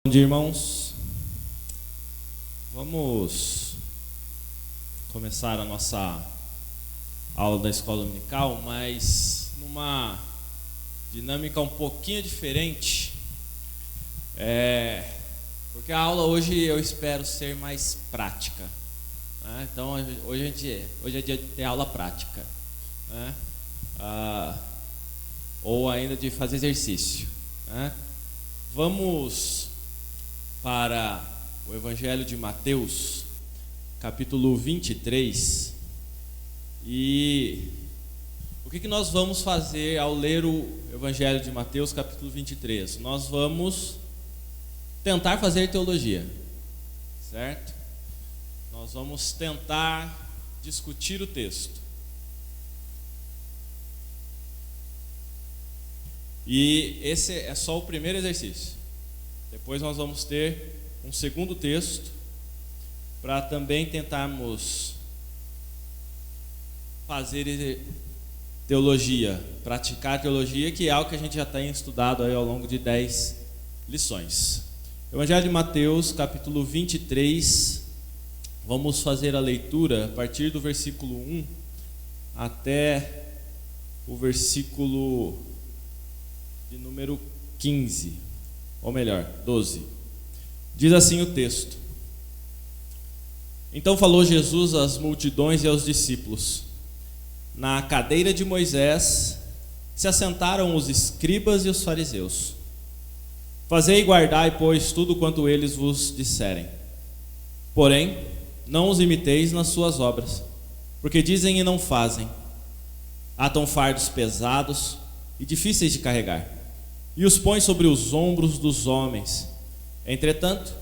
Bom dia, irmãos. Vamos começar a nossa aula da escola dominical, mas numa dinâmica um pouquinho diferente. Porque a aula hoje eu espero ser mais prática, né? Então hoje é dia de ter aula prática, né? Ou ainda de fazer exercício, né? Vamos para o Evangelho de Mateus, capítulo 23. E o que nós vamos fazer ao ler o Evangelho de Mateus, capítulo 23? Nós vamos tentar fazer teologia, certo? Nós vamos tentar discutir o texto. E esse é só o primeiro exercício. Depois nós vamos ter um segundo texto para também tentarmos fazer teologia, praticar teologia, que é algo que a gente já tem estudado aí ao longo de 10 lições. Evangelho de Mateus, capítulo 23, vamos fazer a leitura a partir do versículo 1 até o versículo de número 15. Ou melhor, 12. Diz assim o texto: Então falou Jesus às multidões e aos discípulos. Na cadeira de Moisés se assentaram os escribas e os fariseus. Fazei e guardai, pois, tudo quanto eles vos disserem. Porém, não os imiteis nas suas obras, porque dizem e não fazem. Atam fardos pesados e difíceis de carregar, e os põe sobre os ombros dos homens. Entretanto,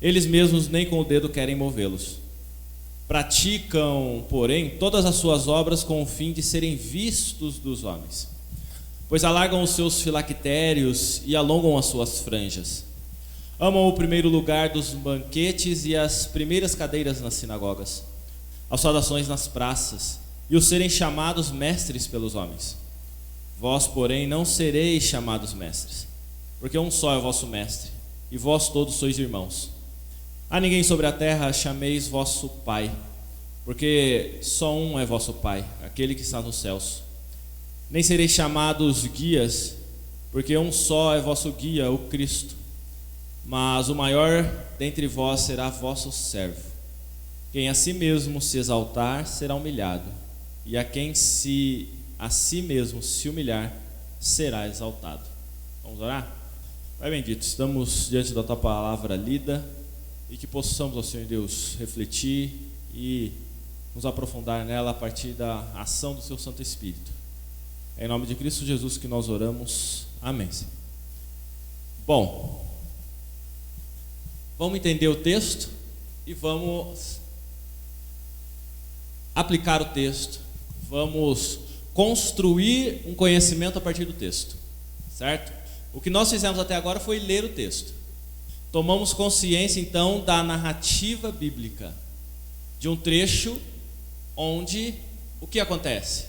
eles mesmos nem com o dedo querem movê-los. Praticam, porém, todas as suas obras com o fim de serem vistos dos homens, pois alargam os seus filactérios e alongam as suas franjas. Amam o primeiro lugar dos banquetes e as primeiras cadeiras nas sinagogas, as saudações nas praças e os serem chamados mestres pelos homens. Vós, porém, não sereis chamados mestres, porque um só é o vosso mestre, e vós todos sois irmãos. A ninguém sobre a terra chameis vosso Pai, porque só um é vosso Pai, aquele que está nos céus. Nem sereis chamados guias, porque um só é vosso guia, o Cristo. Mas o maior dentre vós será vosso servo. Quem a si mesmo se exaltar será humilhado, e a quem a si mesmo se humilhar, será exaltado. Vamos orar? Pai bendito, estamos diante da Tua palavra lida, e que possamos, ó Senhor Deus, refletir e nos aprofundar nela a partir da ação do Seu Santo Espírito. É em nome de Cristo Jesus que nós oramos. Amém. Bom, vamos entender o texto e vamos aplicar o texto. Vamos construir um conhecimento a partir do texto, certo? O que nós fizemos até agora foi ler o texto. Tomamos consciência então da narrativa bíblica, de um trecho onde o que acontece?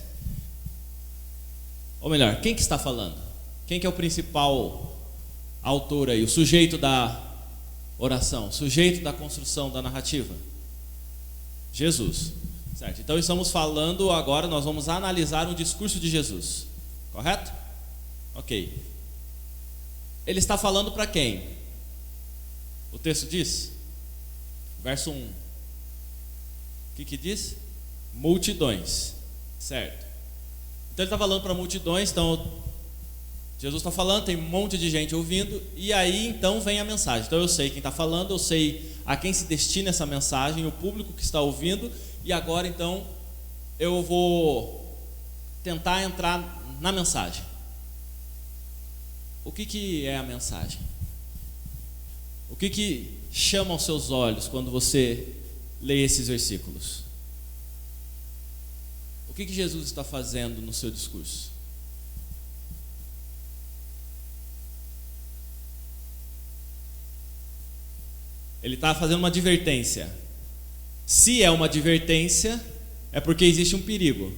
Ou melhor, quem que está falando? Quem que é o principal autor aí, o sujeito da oração, o sujeito da construção da narrativa? Jesus. Certo, então estamos falando agora, nós vamos analisar um discurso de Jesus, correto? Ok. Ele está falando para quem? O texto diz, verso 1. O que diz? Multidões, certo? Então ele está falando para multidões, então Jesus está falando, tem um monte de gente ouvindo, e aí então vem a mensagem. Então eu sei quem está falando, eu sei a quem se destina essa mensagem, o público que está ouvindo. E agora então eu vou tentar entrar na mensagem. O que é a mensagem? O que chama aos seus olhos quando você lê esses versículos? O que Jesus está fazendo no seu discurso? Ele está fazendo uma advertência. Se é uma advertência, é porque existe um perigo,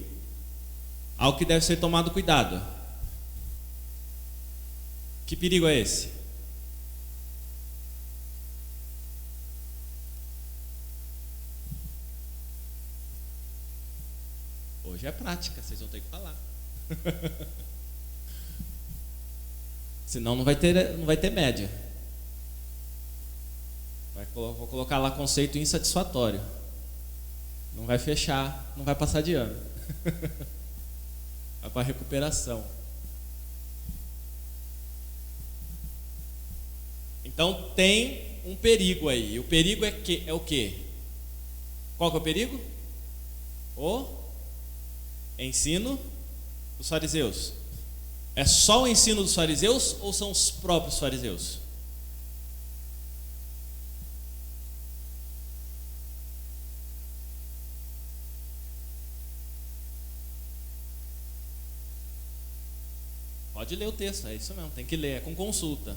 algo que deve ser tomado cuidado. Que perigo é esse? Hoje é prática, vocês vão ter que falar. Senão não vai ter média. Vou colocar lá conceito insatisfatório. Não vai fechar, não vai passar de ano. Vai para recuperação. Então tem um perigo aí. O perigo é o quê? Qual que é o perigo? O ensino dos fariseus. É só o ensino dos fariseus ou são os próprios fariseus? Pode ler o texto, é isso mesmo, tem que ler, é com consulta.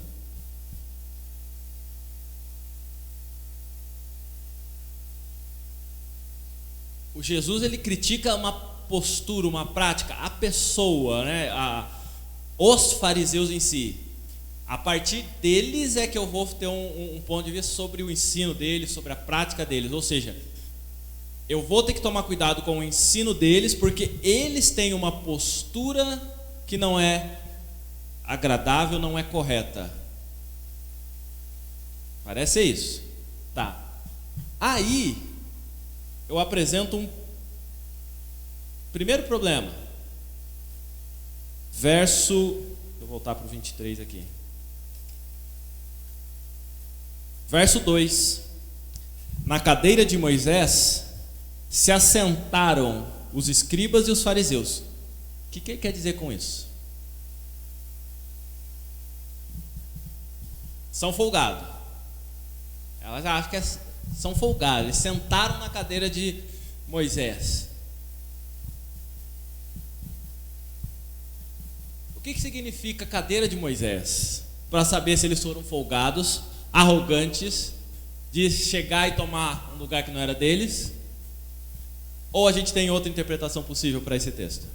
O Jesus, ele critica uma postura, uma prática, a pessoa, né? Os fariseus em si. A partir deles é que eu vou ter um ponto de vista sobre o ensino deles, sobre a prática deles. Ou seja, eu vou ter que tomar cuidado com o ensino deles, porque eles têm uma postura que não é agradável, não é correta. Parece isso. Tá. Aí eu apresento um primeiro problema. Vou voltar para o 23 aqui. Verso 2. Na cadeira de Moisés se assentaram os escribas e os fariseus. O que ele quer dizer com isso? São folgados. Elas acham que são folgados. Eles sentaram na cadeira de Moisés. O que significa cadeira de Moisés? Para saber se eles foram folgados, arrogantes, de chegar e tomar um lugar que não era deles, ou a gente tem outra interpretação possível para esse texto?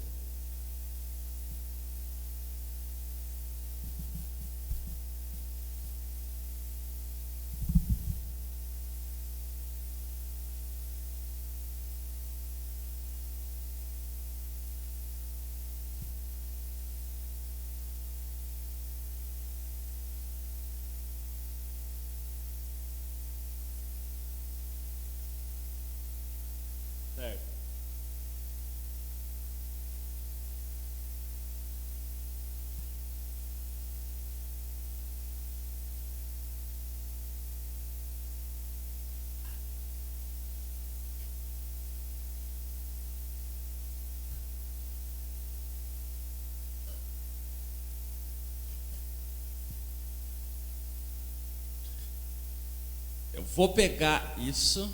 Eu vou pegar isso,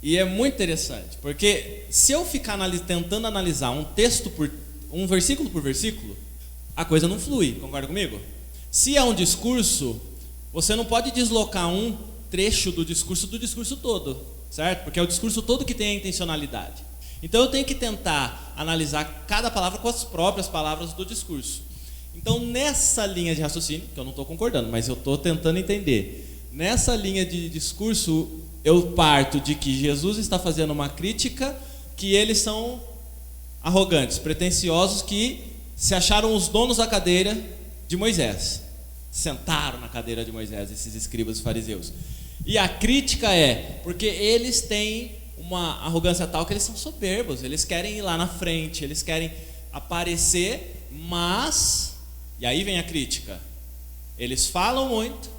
e é muito interessante, porque se eu ficar tentando analisar um versículo por versículo, a coisa não flui, concorda comigo? Se é um discurso, você não pode deslocar um trecho do discurso todo, certo? Porque é o discurso todo que tem a intencionalidade. Então eu tenho que tentar analisar cada palavra com as próprias palavras do discurso. Então nessa linha de raciocínio, que eu não estou concordando, mas eu estou tentando entender, nessa linha de discurso eu parto de que Jesus está fazendo uma crítica, que eles são arrogantes, pretensiosos, que se acharam os donos da cadeira de Moisés, sentaram na cadeira de Moisés, esses escribas e fariseus. E a crítica é porque eles têm uma arrogância tal que eles são soberbos, eles querem ir lá na frente, eles querem aparecer, mas, e aí vem a crítica, eles falam muito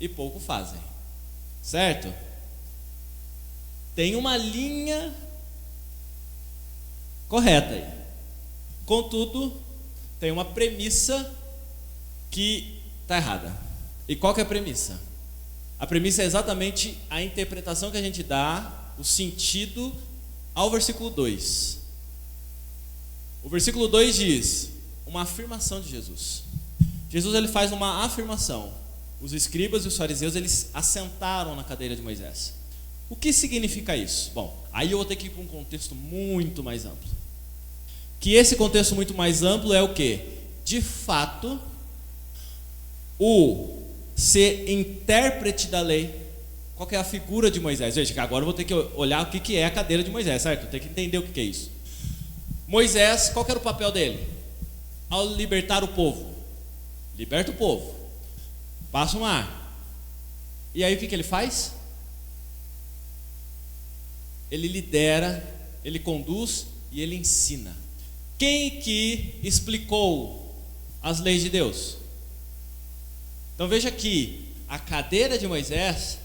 e pouco fazem, certo? Tem uma linha correta aí. Contudo, tem uma premissa que está errada. E qual que é a premissa? A premissa é exatamente a interpretação que a gente dá, o sentido ao versículo 2. O versículo 2 diz uma afirmação de Jesus. Jesus, ele faz uma afirmação. Os escribas e os fariseus, eles assentaram na cadeira de Moisés. O que significa isso? Bom, aí eu vou ter que ir para um contexto muito mais amplo. Que esse contexto muito mais amplo é o quê? De fato, o ser intérprete da lei, qual que é a figura de Moisés? Veja, agora eu vou ter que olhar o que é a cadeira de Moisés, certo? Eu tenho que entender o que é isso. Moisés, qual que era o papel dele? Ao libertar o povo, liberta o povo, passa o mar. E aí o que ele faz? Ele lidera, ele conduz e ele ensina. Quem que explicou as leis de Deus? Então veja que a cadeira de Moisés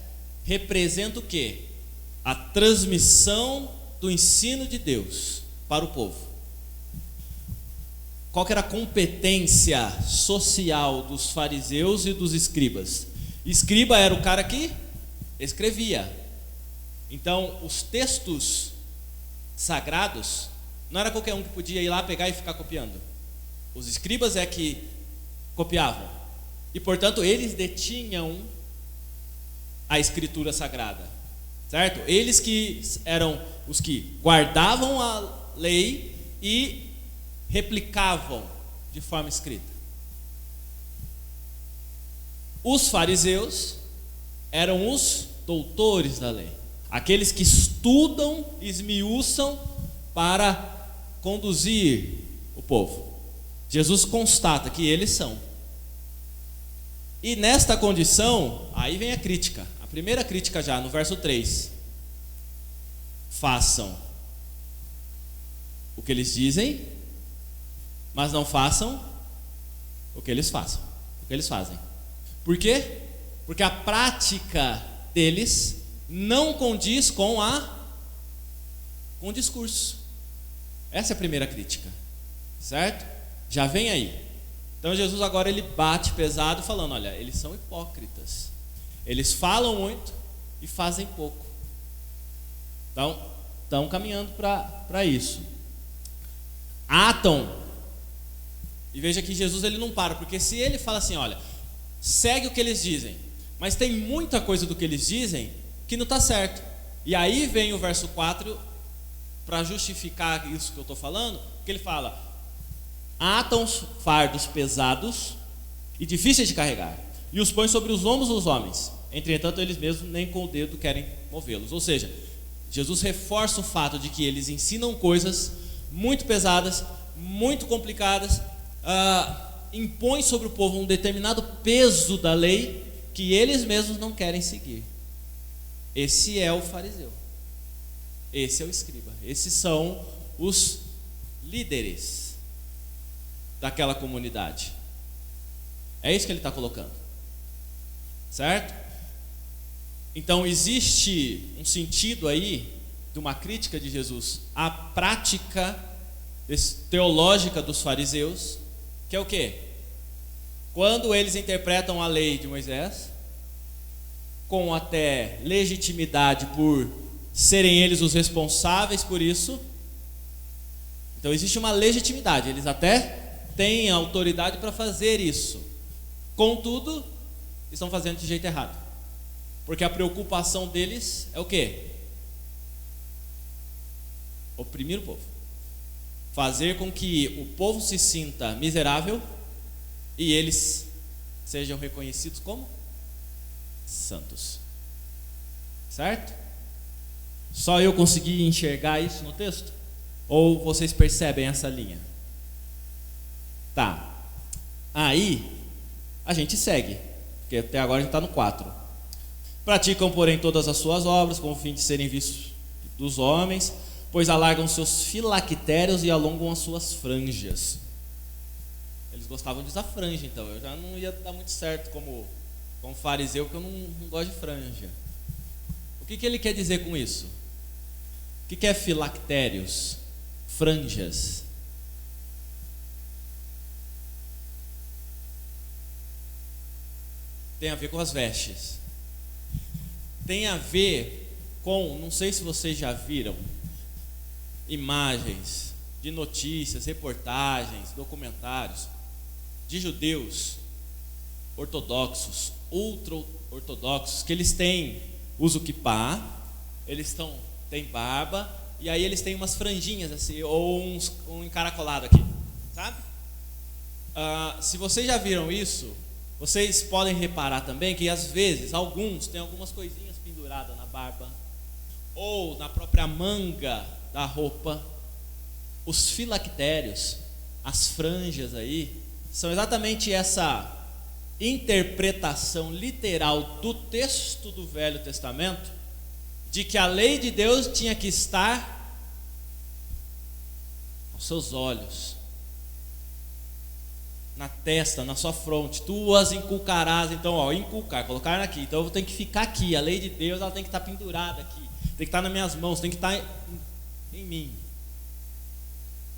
representa o quê? A transmissão do ensino de Deus para o povo. Qual que era a competência social dos fariseus e dos escribas? Escriba era o cara que escrevia. Então, os textos sagrados, não era qualquer um que podia ir lá pegar e ficar copiando. Os escribas é que copiavam. E, portanto, eles detinham a escritura sagrada. Certo? Eles que eram os que guardavam a lei e replicavam de forma escrita. Os fariseus eram os doutores da lei, aqueles que estudam, esmiuçam para conduzir o povo. Jesus constata que eles são. E nesta condição, aí vem a crítica. A primeira crítica já no verso 3. Façam o que eles dizem, mas não façam o que eles fazem. Por quê? Porque a prática deles não condiz com o discurso. Essa é a primeira crítica, certo? Já vem aí. Então Jesus agora ele bate pesado falando, olha, eles são hipócritas. Eles falam muito e fazem pouco. Então, estão caminhando para isso. Atam. E veja que Jesus ele não para, porque se ele fala assim, olha, segue o que eles dizem, mas tem muita coisa do que eles dizem que não está certo. E aí vem o verso 4 para justificar isso que eu estou falando, que ele fala, atam fardos pesados e difíceis de carregar, e os põem sobre os ombros dos homens, entretanto eles mesmos nem com o dedo querem movê-los. Ou seja, Jesus reforça o fato de que eles ensinam coisas muito pesadas, muito complicadas, impõe sobre o povo um determinado peso da lei que eles mesmos não querem seguir. Esse é o fariseu, esse é o escriba, esses são os líderes daquela comunidade. É isso que ele está colocando, certo? Então existe um sentido aí de uma crítica de Jesus à prática teológica dos fariseus, que é o quê? Quando eles interpretam a lei de Moisés, com até legitimidade por serem eles os responsáveis por isso, então existe uma legitimidade, eles até têm autoridade para fazer isso, contudo, estão fazendo de jeito errado, porque a preocupação deles é o quê? Oprimir o povo, fazer com que o povo se sinta miserável e eles sejam reconhecidos como santos, certo? Só eu consegui enxergar isso no texto? Ou vocês percebem essa linha? Tá, aí a gente segue, porque até agora a gente está no 4. Praticam, porém, todas as suas obras com o fim de serem vistos dos homens, pois alargam seus filactérios e alongam as suas franjas. Eles gostavam de usar franja, então eu já não ia dar muito certo como fariseu, porque eu não gosto de franja. O que ele quer dizer com isso? O que é filactérios? Franjas. Tem a ver com as vestes. Tem a ver com, não sei se vocês já viram, imagens de notícias, reportagens, documentários de judeus ortodoxos, ultra-ortodoxos, que eles usam kippá, eles têm barba, e aí eles têm umas franjinhas assim, ou um encaracolado aqui, sabe? Se vocês já viram isso, vocês podem reparar também que às vezes alguns têm algumas coisinhas penduradas pendurada na barba, ou na própria manga da roupa. Os filactérios, as franjas aí, são exatamente essa interpretação literal do texto do Velho Testamento, de que a lei de Deus tinha que estar aos seus olhos, na testa, na sua fronte. Tu as inculcarás. Então, inculcar, colocar aqui. Então eu tenho que ficar aqui. A lei de Deus, ela tem que estar pendurada aqui, tem que estar nas minhas mãos, tem que estar em mim.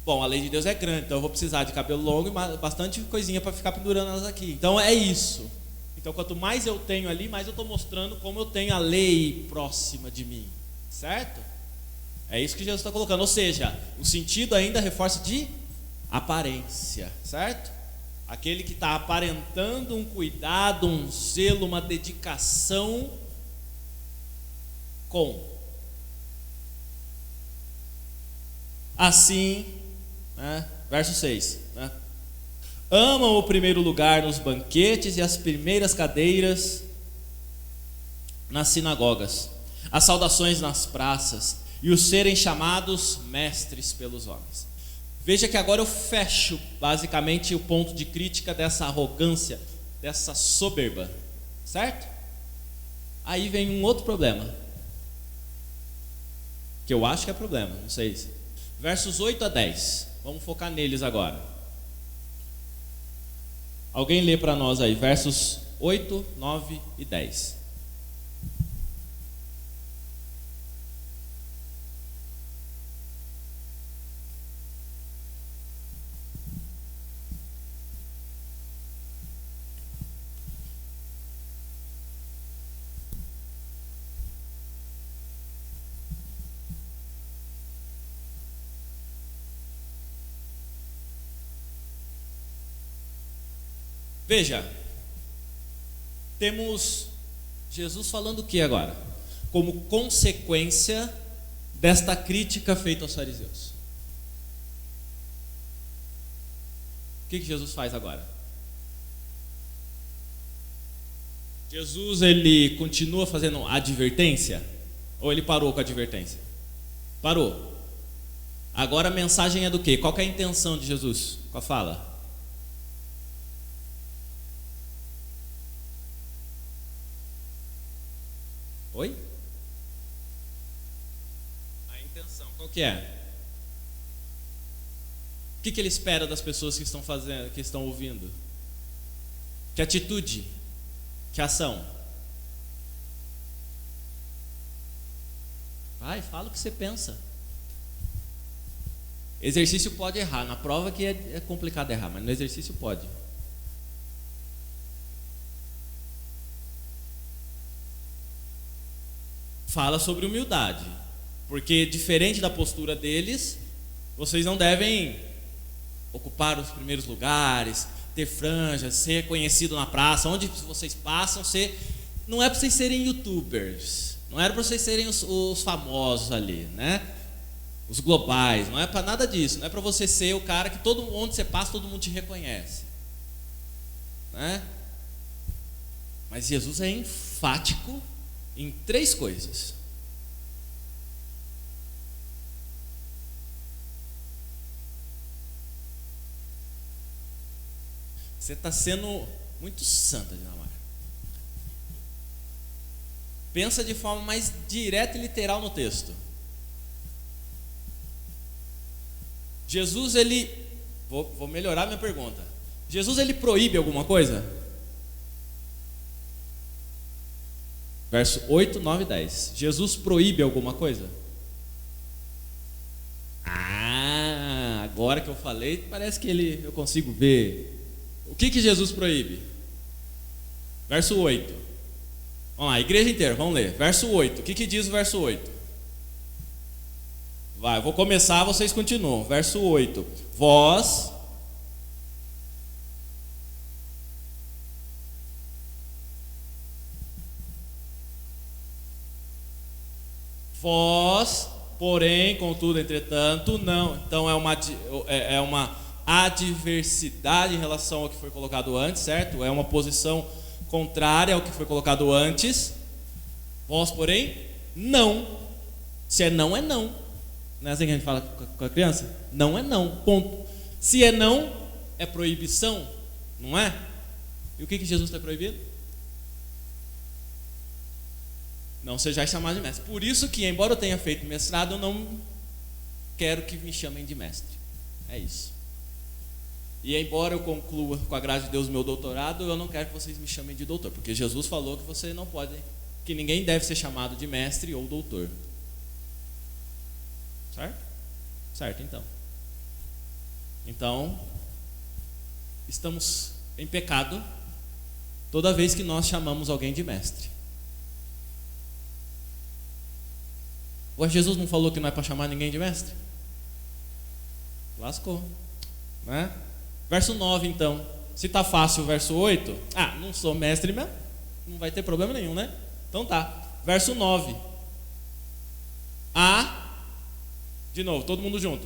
Bom, a lei de Deus é grande, então eu vou precisar de cabelo longo e bastante coisinha para ficar pendurando elas aqui. Então é isso. Então quanto mais eu tenho ali, mais eu estou mostrando como eu tenho a lei próxima de mim, certo? É isso que Jesus está colocando. Ou seja, o sentido ainda reforça de aparência, certo? Aquele que está aparentando um cuidado, um zelo, uma dedicação com. Assim, né? Verso 6, né? Amam o primeiro lugar nos banquetes e as primeiras cadeiras nas sinagogas, as saudações nas praças e os serem chamados mestres pelos homens. Veja que agora eu fecho basicamente o ponto de crítica dessa arrogância, dessa soberba, certo? Aí vem um outro problema, que eu acho que é problema, não sei se. Versos 8 a 10, vamos focar neles agora. Alguém lê para nós aí, versos 8, 9 e 10. Veja, temos Jesus falando o que agora? Como consequência desta crítica feita aos fariseus. O que Jesus faz agora? Jesus, ele continua fazendo advertência? Ou ele parou com a advertência? Parou. Agora a mensagem é do quê? Qual que é a intenção de Jesus com a fala? Oi? A intenção, qual que é? O que ele espera das pessoas que estão fazendo, que estão ouvindo? Que atitude? Que ação? Vai, fala o que você pensa. Exercício pode errar, na prova que é complicado errar, mas no exercício pode. Fala sobre humildade, porque diferente da postura deles, vocês não devem ocupar os primeiros lugares, ter franjas, ser conhecido na praça, onde vocês passam, não é para vocês serem youtubers, não era para vocês serem os famosos ali, né? Os globais, não é para nada disso, não é para você ser o cara que onde você passa todo mundo te reconhece, né? Mas Jesus é enfático em 3 coisas. Você está sendo muito santa, Dinamarca. Pensa de forma mais direta e literal no texto. Jesus, ele... Vou melhorar minha pergunta. Jesus, ele proíbe alguma coisa? Verso 8, 9 e 10. Jesus proíbe alguma coisa? Agora que eu falei, parece que eu consigo ver. O que Jesus proíbe? Verso 8. Vamos lá, igreja inteira, vamos ler. Verso 8. O que diz o verso 8? Vai, eu vou começar, vocês continuam. Verso 8. Vós... Vós, porém, contudo, entretanto, não. Então é uma adversidade em relação ao que foi colocado antes, certo? É uma posição contrária ao que foi colocado antes. Vós, porém, não. Se é não, é não. Não é assim que a gente fala com a criança? Não é não, ponto. Se é não, é proibição, não é? E o que Jesus está proibindo? Não sejais chamado de mestre. Por isso que, embora eu tenha feito mestrado, eu não quero que me chamem de mestre. É isso. E embora eu conclua, com a graça de Deus, meu doutorado, eu não quero que vocês me chamem de doutor, porque Jesus falou que você não pode, que ninguém deve ser chamado de mestre ou doutor. Certo? Certo, então. Então, estamos em pecado toda vez que nós chamamos alguém de mestre. Ué, Jesus não falou que não é para chamar ninguém de mestre? Lascou, né? Verso 9, então. Se está fácil o verso 8, não sou mestre mesmo, não vai ter problema nenhum, né? Então tá. Verso 9. De novo, todo mundo junto.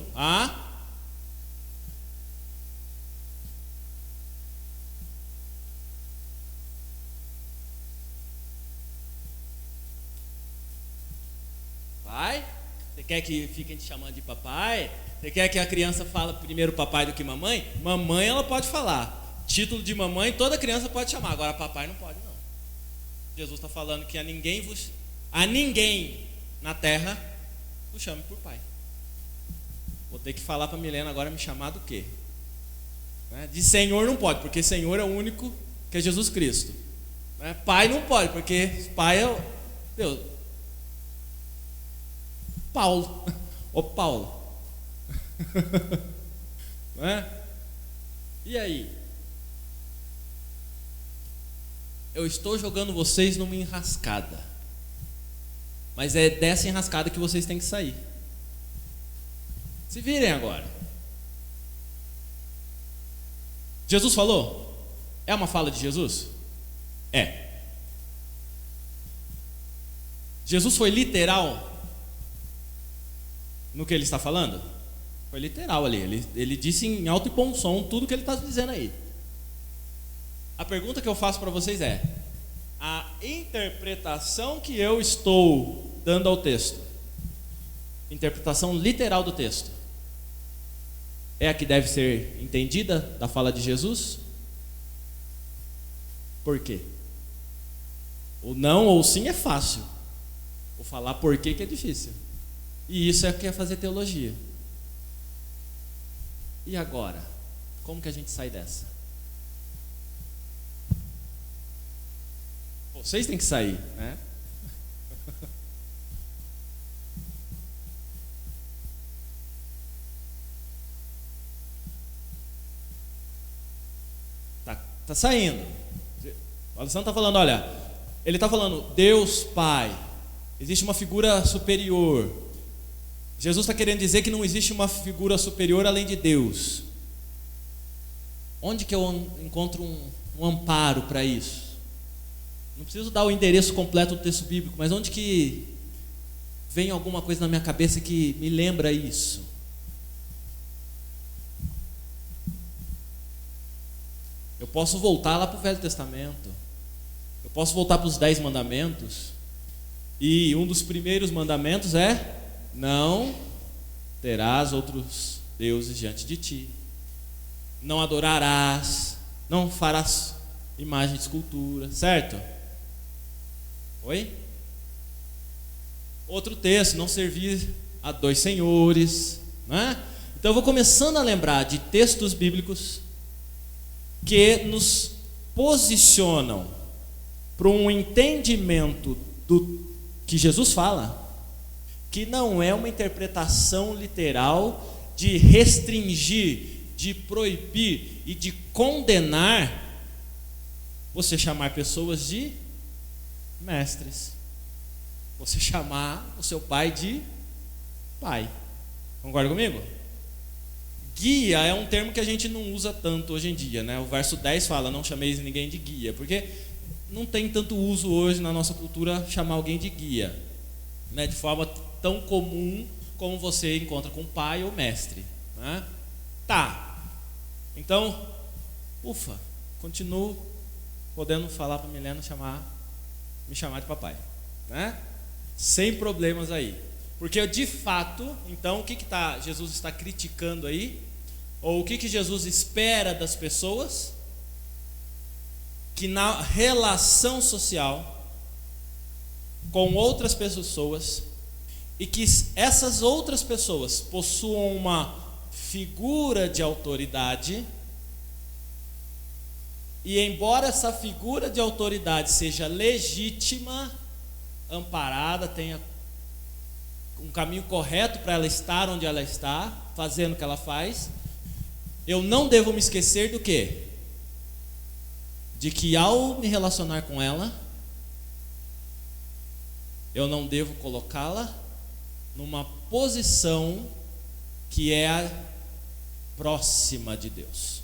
Vai? Você quer que fiquem te chamando de papai? Você quer que a criança fale primeiro papai do que mamãe? Mamãe ela pode falar. Título de mamãe toda criança pode chamar. Agora papai não pode, não. Jesus está falando que a ninguém na terra vos chame por pai. Vou ter que falar para a Milena agora me chamar do quê? De Senhor não pode, porque Senhor é o único que é Jesus Cristo. Pai não pode, porque pai é Deus. Paulo. Ô Paulo. Não é? E aí? Eu estou jogando vocês numa enrascada. Mas é dessa enrascada que vocês têm que sair. Se virem agora. Jesus falou? É uma fala de Jesus? É. Jesus foi literal no que ele está falando? Foi literal ali. Ele disse em alto e bom som tudo que ele está dizendo aí. A pergunta que eu faço para vocês é: a interpretação que eu estou dando ao texto, interpretação literal do texto, é a que deve ser entendida da fala de Jesus? Por quê? O não ou o sim é fácil. O falar por quê que é difícil. E isso é o que é fazer teologia. E agora? Como que a gente sai dessa? Vocês têm que sair, né? Tá saindo. O Alessandro está falando, olha, ele está falando Deus Pai, existe uma figura superior. Jesus está querendo dizer que não existe uma figura superior além de Deus. Onde que eu encontro um amparo para isso? Não preciso dar o endereço completo do texto bíblico, mas onde que vem alguma coisa na minha cabeça que me lembra isso? Eu posso voltar lá para o Velho Testamento. Eu posso voltar para os 10 mandamentos. E um dos primeiros mandamentos é: não terás outros deuses diante de ti. Não adorarás. Não farás imagem de escultura. Certo? Oi? Outro texto: não servir a 2 senhores. Né? Então eu vou começando a lembrar de textos bíblicos que nos posicionam para um entendimento do que Jesus fala, que não é uma interpretação literal de restringir, de proibir e de condenar você chamar pessoas de mestres, você chamar o seu pai de pai. Concorda comigo? Guia é um termo que a gente não usa tanto hoje em dia, né? O verso 10 fala: não chameis ninguém de guia, porque não tem tanto uso hoje na nossa cultura chamar alguém de guia, né? De forma tão comum como você encontra com pai ou mestre, né? Tá, então, continuo podendo falar para a Milena me chamar de papai. né? Sem problemas aí. Porque de fato, então, o que Jesus está criticando aí? Ou o que Jesus espera das pessoas? Que na relação social com outras pessoas, e que essas outras pessoas possuam uma figura de autoridade, e embora essa figura de autoridade seja legítima, amparada, tenha um caminho correto para ela estar onde ela está, fazendo o que ela faz, eu não devo me esquecer do quê? De que ao me relacionar com ela, eu não devo colocá-la numa posição que é a próxima de Deus.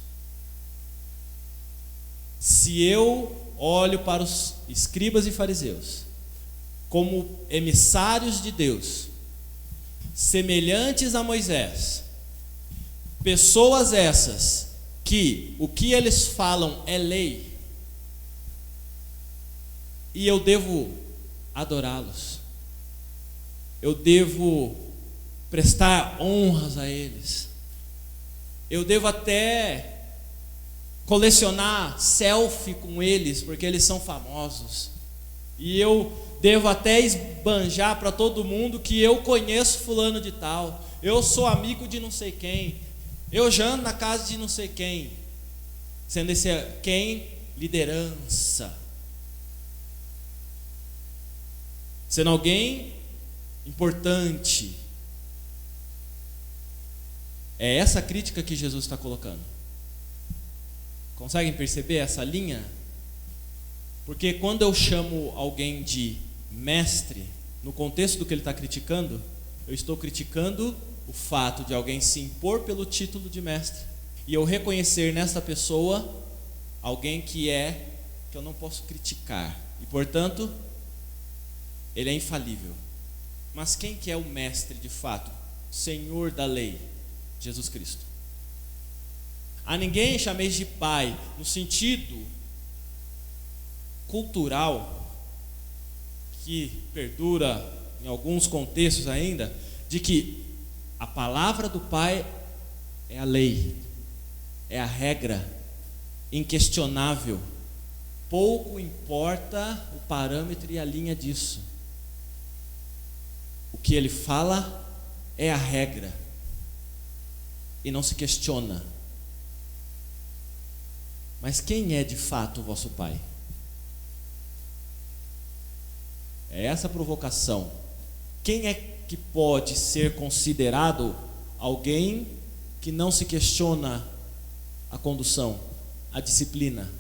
Se eu olho para os escribas e fariseus como emissários de Deus, semelhantes a Moisés, pessoas essas que o que eles falam é lei, e eu devo adorá-los, eu devo prestar honras a eles, eu devo até colecionar selfie com eles, porque eles são famosos, e eu devo até esbanjar para todo mundo que eu conheço fulano de tal, eu sou amigo de não sei quem, eu janto na casa de não sei quem, sendo esse quem? Liderança, sendo alguém importante. É essa crítica que Jesus está colocando. Conseguem perceber essa linha? Porque quando eu chamo alguém de mestre, no contexto do que ele está criticando, eu estou criticando o fato de alguém se impor pelo título de mestre, e eu reconhecer nessa pessoa alguém que eu não posso criticar, e portanto ele é infalível. Mas quem que é o mestre de fato? Senhor da lei, Jesus Cristo. A ninguém chameis de pai, no sentido cultural, que perdura em alguns contextos ainda, de que a palavra do pai é a lei, é a regra inquestionável, pouco importa o parâmetro e a linha disso. O que ele fala é a regra e não se questiona. Mas quem é de fato o vosso pai? É essa a provocação. Quem é que pode ser considerado alguém que não se questiona a condução, a disciplina?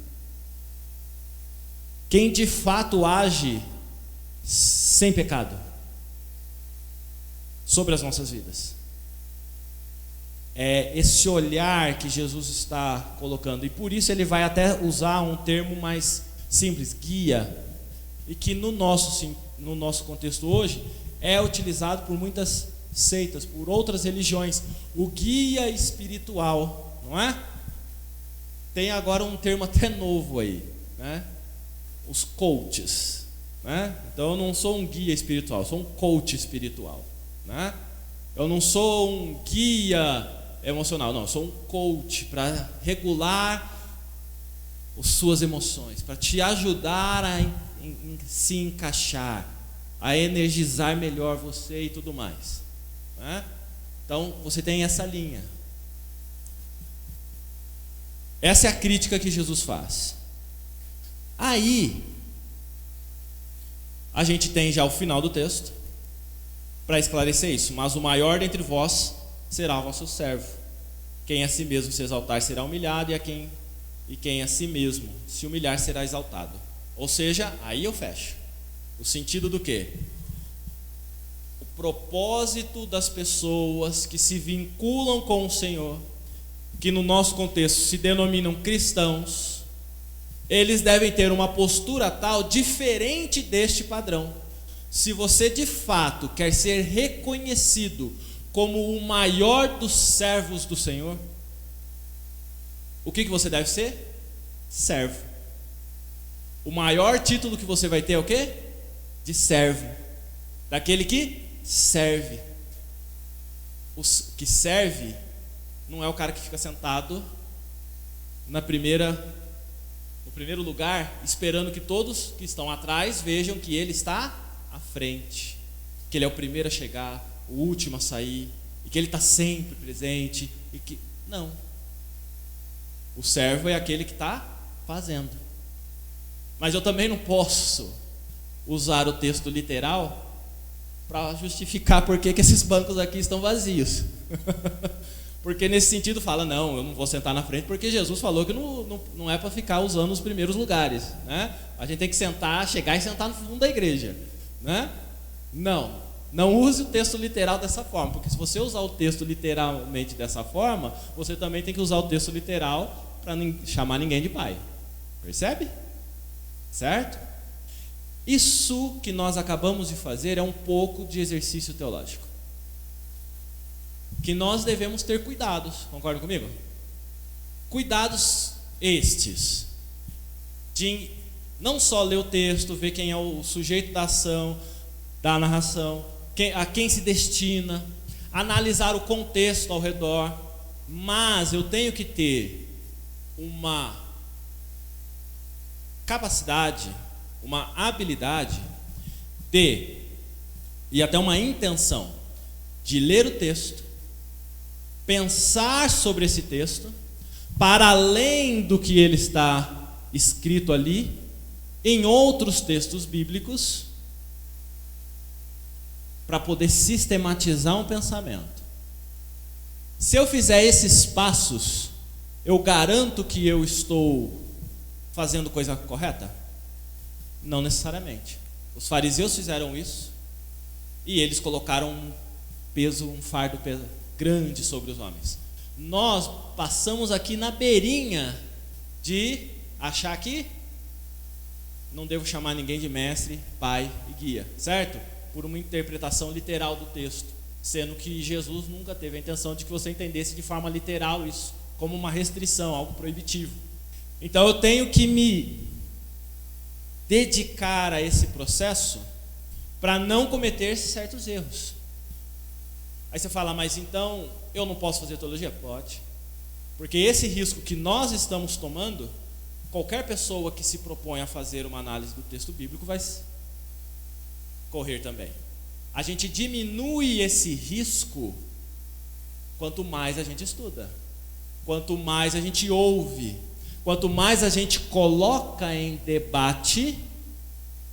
Quem de fato age sem pecado sobre as nossas vidas? É esse olhar que Jesus está colocando, e por isso ele vai até usar um termo mais simples, guia, e que no nosso contexto hoje é utilizado por muitas seitas, por outras religiões, o guia espiritual, não é? Tem agora um termo até novo aí, né? Os coaches, né? Então eu não sou um guia espiritual, eu sou um coach espiritual, né? Eu não sou um guia emocional, não, eu sou um coach para regular as suas emoções, para te ajudar a se encaixar, a energizar melhor você e tudo mais, né? Então você tem essa linha. Essa é a crítica que Jesus faz. Aí a gente tem já o final do texto para esclarecer isso. Mas o maior dentre vós será o vosso servo. Quem a si mesmo se exaltar será humilhado, e quem a si mesmo se humilhar será exaltado. Ou seja, aí eu fecho. O sentido do quê? O propósito das pessoas que se vinculam com o Senhor, que no nosso contexto se denominam cristãos, eles devem ter uma postura tal diferente deste padrão. Se você de fato quer ser reconhecido como o maior dos servos do Senhor, o que você deve ser? Servo. O maior título que você vai ter é o quê? de servo, daquele que serve. O que serve não é o cara que fica sentado no primeiro lugar, esperando que todos que estão atrás vejam que ele está à frente, que ele é o primeiro a chegar, o último a sair, e que ele está sempre presente, e que não. O servo é aquele que está fazendo. Mas eu também não posso usar o texto literal para justificar por que esses bancos aqui estão vazios. Porque nesse sentido fala, não, eu não vou sentar na frente, porque Jesus falou que não é para ficar usando os primeiros lugares, né? A gente tem que chegar e sentar no fundo da igreja, né? Não use o texto literal dessa forma, porque se você usar o texto literalmente dessa forma, você também tem que usar o texto literal para não chamar ninguém de pai. Percebe? Certo? Isso que nós acabamos de fazer é um pouco de exercício teológico, que nós devemos ter cuidados, concordam comigo? Cuidados estes, de não só ler o texto, ver quem é o sujeito da ação, da narração, a quem se destina, analisar o contexto ao redor, mas eu tenho que ter uma capacidade, uma habilidade e até uma intenção de ler o texto, pensar sobre esse texto, para além do que ele está escrito ali, em outros textos bíblicos, para poder sistematizar um pensamento. Se eu fizer esses passos, eu garanto que eu estou fazendo coisa correta? Não necessariamente. Os fariseus fizeram isso e eles colocaram um fardo grande sobre os homens. Nós passamos aqui na beirinha de achar que não devo chamar ninguém de mestre, pai e guia, certo? Por uma interpretação literal do texto, sendo que Jesus nunca teve a intenção de que você entendesse de forma literal isso, como uma restrição, algo proibitivo. Então eu tenho que me dedicar a esse processo para não cometer certos erros. Aí você fala, mas então eu não posso fazer teologia? Pode. Porque esse risco que nós estamos tomando, qualquer pessoa que se propõe a fazer uma análise do texto bíblico vai correr também. A gente diminui esse risco quanto mais a gente estuda, quanto mais a gente ouve, quanto mais a gente coloca em debate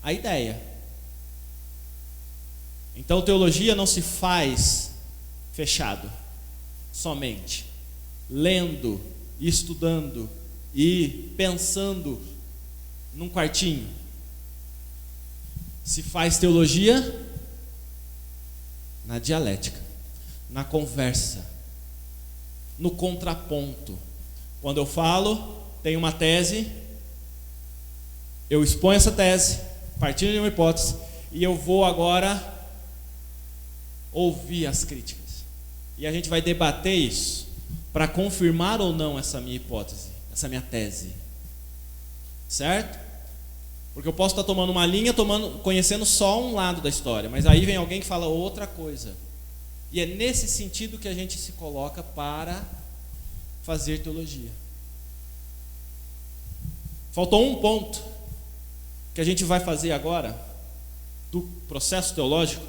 a ideia. Então teologia não se faz fechado, somente lendo, estudando e pensando num quartinho. Se faz teologia na dialética, na conversa, no contraponto. Quando eu falo, tenho uma tese, eu exponho essa tese, partindo de uma hipótese, e eu vou agora ouvir as críticas. E a gente vai debater isso para confirmar ou não essa minha hipótese, essa minha tese. Certo? Porque eu posso estar tomando uma linha, conhecendo só um lado da história, mas aí vem alguém que fala outra coisa. E é nesse sentido que a gente se coloca para fazer teologia. Faltou um ponto que a gente vai fazer agora do processo teológico,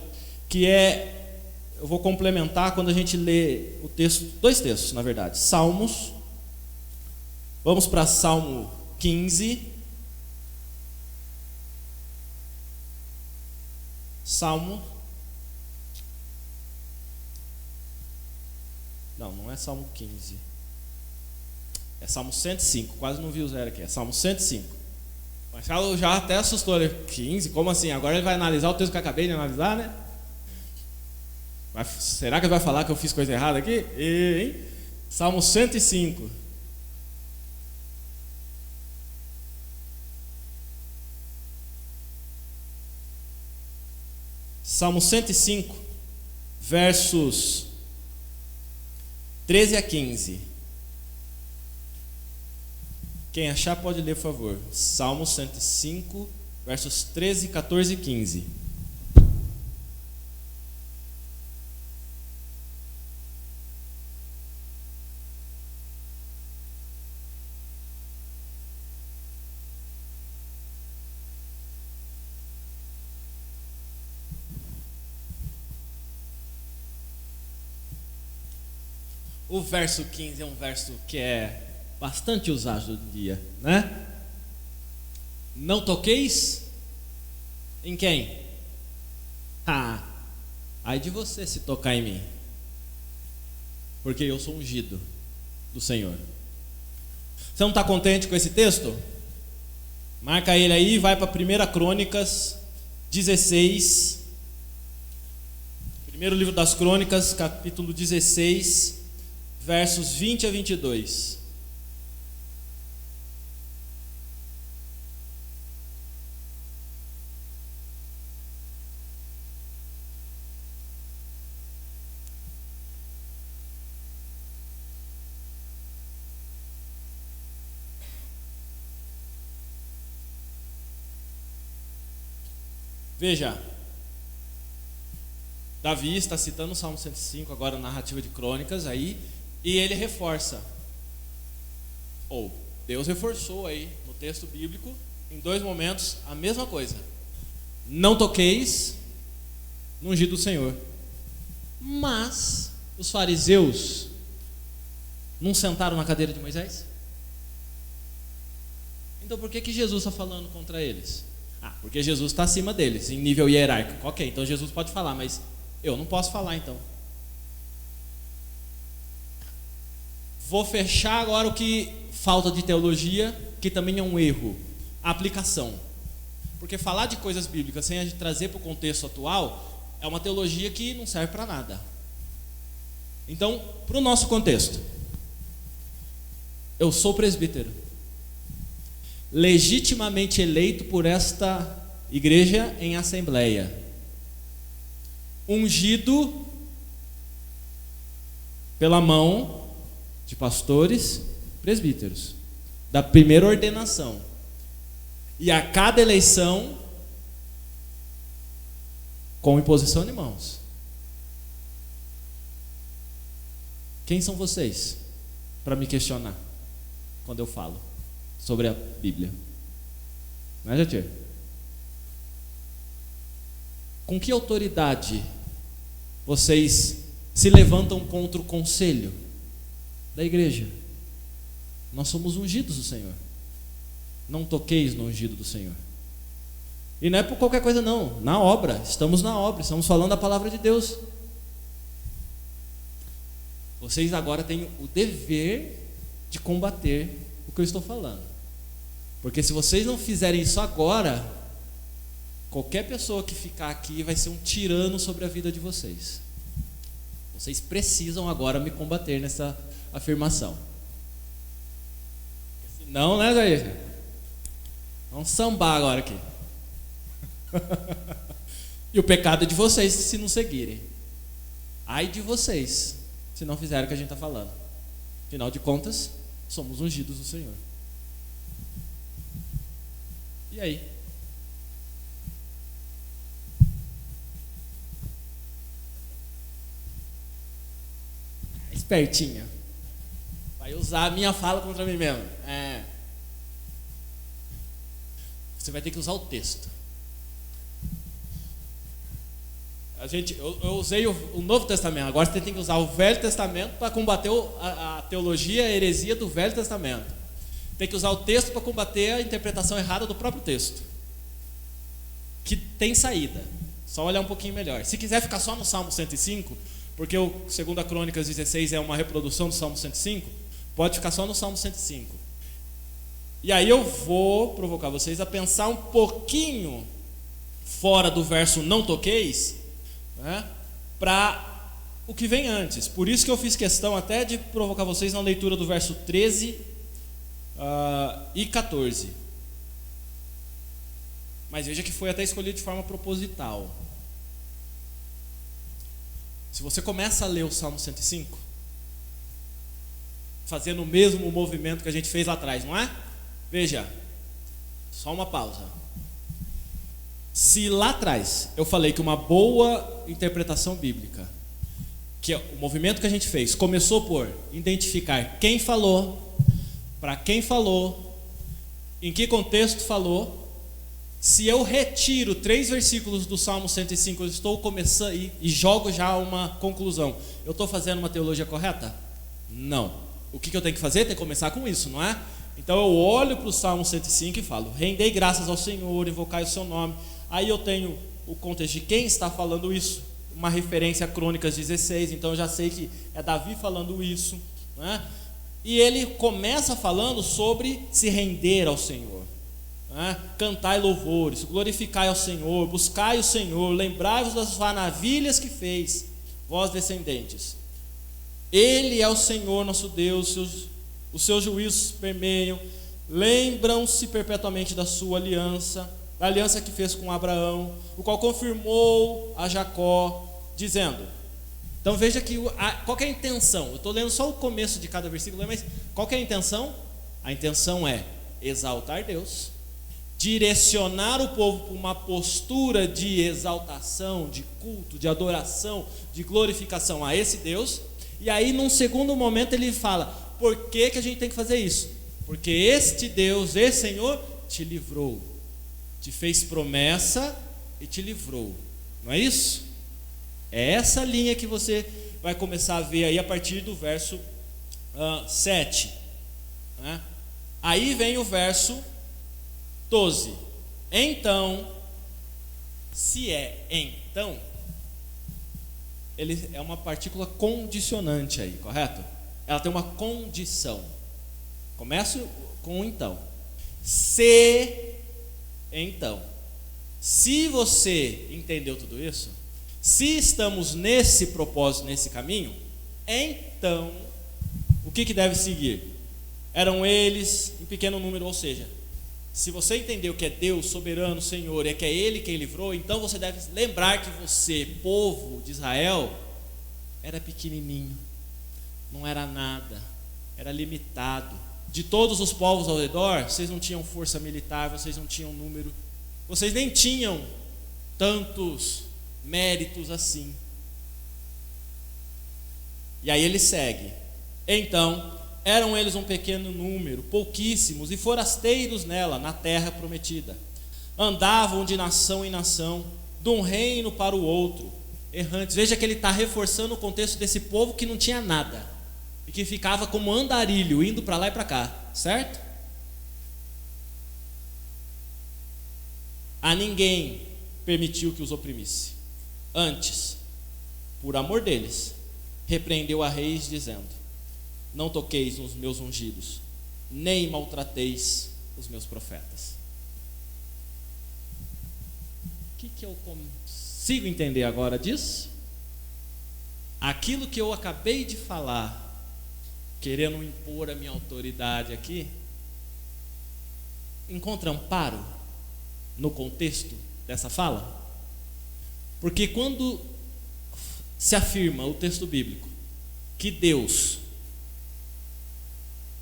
que é, eu vou complementar quando a gente lê o texto, dois textos na verdade, Salmos. Vamos para Salmo 15. Não é Salmo 15. É Salmo 105, quase não vi o zero aqui, é Salmo 105. Mas já até assustou, né? 15, como assim? Agora ele vai analisar o texto que eu acabei de analisar, né? Será que ele vai falar que eu fiz coisa errada aqui? Hein? Salmo 105. Salmo 105, versos 13 a 15. Quem achar pode ler, por favor. Salmo 105, versos 13, 14 e 15. O verso 15 é um verso que é bastante usado hoje em dia, né? Não toqueis em quem? Ai de você se tocar em mim, porque eu sou ungido do Senhor. Você não está contente com esse texto? Marca ele aí e vai para 1 Crônicas 16. Primeiro livro das Crônicas, capítulo 16, versos 20 a 22. Veja, Davi está citando o Salmo 105, agora na narrativa de Crônicas aí, e ele reforça, ou Deus reforçou aí no texto bíblico, em 2 momentos, a mesma coisa: não toqueis no ungido do Senhor. Mas os fariseus não sentaram na cadeira de Moisés? Então por que Jesus está falando contra eles? Porque Jesus está acima deles, em nível hierárquico. Ok, então Jesus pode falar, mas eu não posso falar então. Vou fechar agora o que falta de teologia, que também é um erro: a aplicação. Porque falar de coisas bíblicas sem a gente trazer para o contexto atual é uma teologia que não serve para nada. Então, para o nosso contexto, eu sou presbítero, legitimamente eleito por esta igreja em assembleia, ungido pela mão de pastores, presbíteros, da primeira ordenação, e a cada eleição com imposição de mãos. Quem são vocês para me questionar quando eu falo sobre a Bíblia? Não é, Jatir? Com que autoridade vocês se levantam contra o conselho da igreja? Nós somos ungidos do Senhor. Não toqueis no ungido do Senhor. E não é por qualquer coisa não, na obra, estamos na obra, estamos falando a palavra de Deus. Vocês agora têm o dever de combater o que eu estou falando. Porque se vocês não fizerem isso agora, qualquer pessoa que ficar aqui vai ser um tirano sobre a vida de vocês. Vocês precisam agora me combater nessa afirmação. Porque senão, né, Jair? Vamos sambar agora aqui. E o pecado é de vocês se não seguirem. Ai de vocês se não fizerem o que a gente está falando. Afinal de contas, somos ungidos do Senhor. E aí? Espertinha. Vai usar a minha fala contra mim mesmo. Você vai ter que usar o texto. Eu usei o Novo Testamento. Agora você tem que usar o Velho Testamento para combater a teologia, a heresia do Velho Testamento. Tem que usar o texto para combater a interpretação errada do próprio texto, que tem saída. Só olhar um pouquinho melhor. Se quiser ficar só no Salmo 105, porque o 2 Crônicas 16 é uma reprodução do Salmo 105, pode ficar só no Salmo 105. E aí eu vou provocar vocês a pensar um pouquinho fora do verso não toqueis, né, para o que vem antes. Por isso que eu fiz questão até de provocar vocês na leitura do verso 13 e 14. Mas veja que foi até escolhido de forma proposital. Se você começa a ler o Salmo 105, fazendo o mesmo movimento que a gente fez lá atrás, não é? Veja, só uma pausa. Se lá atrás eu falei que uma boa interpretação bíblica, que é o movimento que a gente fez, começou por identificar quem falou, para quem falou, em que contexto falou. Se eu retiro 3 versículos do Salmo 105, eu estou começando e jogo já uma conclusão. Eu estou fazendo uma teologia correta? Não. O que eu tenho que fazer? Tem que começar com isso, não é? Então eu olho para o Salmo 105 e falo: rendei graças ao Senhor, invocai o seu nome. Aí eu tenho o contexto de quem está falando isso, uma referência a Crônicas 16, então eu já sei que é Davi falando isso, né? E ele começa falando sobre se render ao Senhor, né? Cantai louvores, glorificai ao Senhor, buscai o Senhor, lembrai-vos das maravilhas que fez, vós descendentes. Ele é o Senhor nosso Deus, os seus juízos permeiam, lembram-se perpetuamente da sua aliança, da aliança que fez com Abraão, o qual confirmou a Jacó, dizendo. Então veja que qual que é a intenção? Eu estou lendo só o começo de cada versículo, mas qual que é a intenção? A intenção é exaltar Deus, direcionar o povo para uma postura de exaltação, de culto, de adoração, de glorificação a esse Deus. E aí num segundo momento ele fala: por que a gente tem que fazer isso? Porque este Deus, esse Senhor, te livrou, te fez promessa e te livrou. Não é isso? É essa linha que você vai começar a ver aí a partir do verso 7, né? Aí vem o verso 12. Então, se é então, ele é uma partícula condicionante aí, correto? Ela tem uma condição. Começo com então. Se então. Se você entendeu tudo isso, se estamos nesse propósito, nesse caminho, então, o que deve seguir? Eram eles em pequeno número, ou seja, se você entendeu que é Deus soberano, Senhor, e que é Ele quem livrou, então você deve lembrar que você, povo de Israel, era pequenininho, não era nada, era limitado. De todos os povos ao redor, vocês não tinham força militar, vocês não tinham número, vocês nem tinham tantos méritos assim. E aí ele segue: então eram eles um pequeno número, pouquíssimos, e forasteiros nela, na terra prometida. Andavam de nação em nação, de um reino para o outro, errantes. Veja que ele está reforçando o contexto desse povo que não tinha nada e que ficava como andarilho, indo para lá e para cá, certo? A ninguém permitiu que os oprimisse. Antes, por amor deles, repreendeu a reis, dizendo: não toqueis nos meus ungidos, nem maltrateis os meus profetas. O que eu consigo entender agora disso? Aquilo que eu acabei de falar, querendo impor a minha autoridade aqui, encontra amparo no contexto dessa fala? Porque quando se afirma o texto bíblico que Deus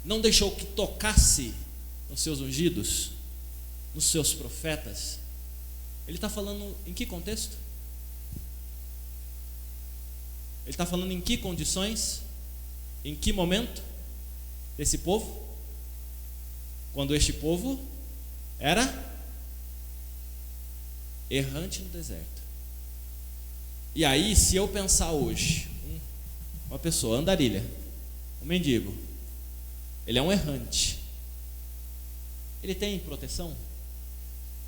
não deixou que tocasse nos seus ungidos, nos seus profetas, ele está falando em que contexto? Ele está falando em que condições? Em que momento desse povo? Quando este povo era errante no deserto. E aí, se eu pensar hoje, uma pessoa, andarilha, um mendigo, ele é um errante, ele tem proteção?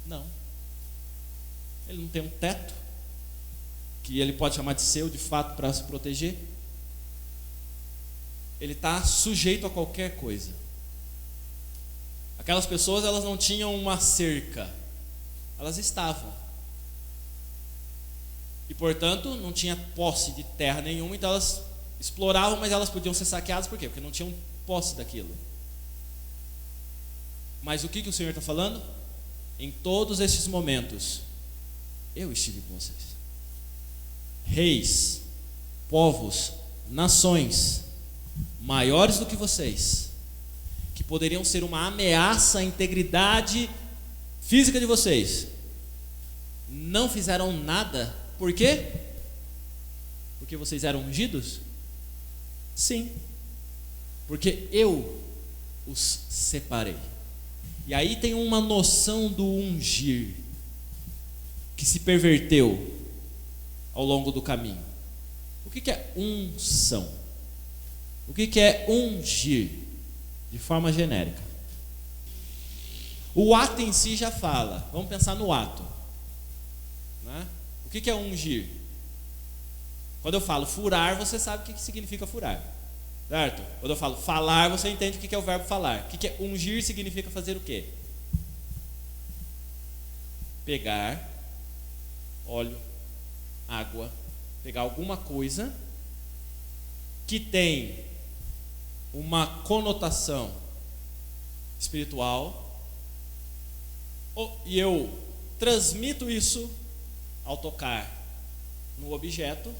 Não. Ele não tem um teto que ele pode chamar de seu, de fato, para se proteger. Ele está sujeito a qualquer coisa. Aquelas pessoas, elas não tinham uma cerca, elas estavam, e portanto não tinha posse de terra nenhuma, então elas exploravam, mas elas podiam ser saqueadas. Por quê? Porque não tinham posse daquilo. Mas o que o Senhor está falando? Em todos estes momentos eu estive com vocês. Reis, povos, nações maiores do que vocês, que poderiam ser uma ameaça à integridade física de vocês, não fizeram nada. Por quê? Porque vocês eram ungidos? Sim, porque eu os separei. E aí tem uma noção do ungir que se perverteu ao longo do caminho. O que é unção? O que é ungir? De forma genérica. O ato em si já fala. Vamos pensar no ato, né? O que é ungir? Quando eu falo furar, você sabe o que significa furar, certo? Quando eu falo falar, você entende o que é o verbo falar. O que é ungir? Significa fazer o quê? Pegar óleo, água, pegar alguma coisa que tem uma conotação espiritual e eu transmito isso ao tocar no objeto,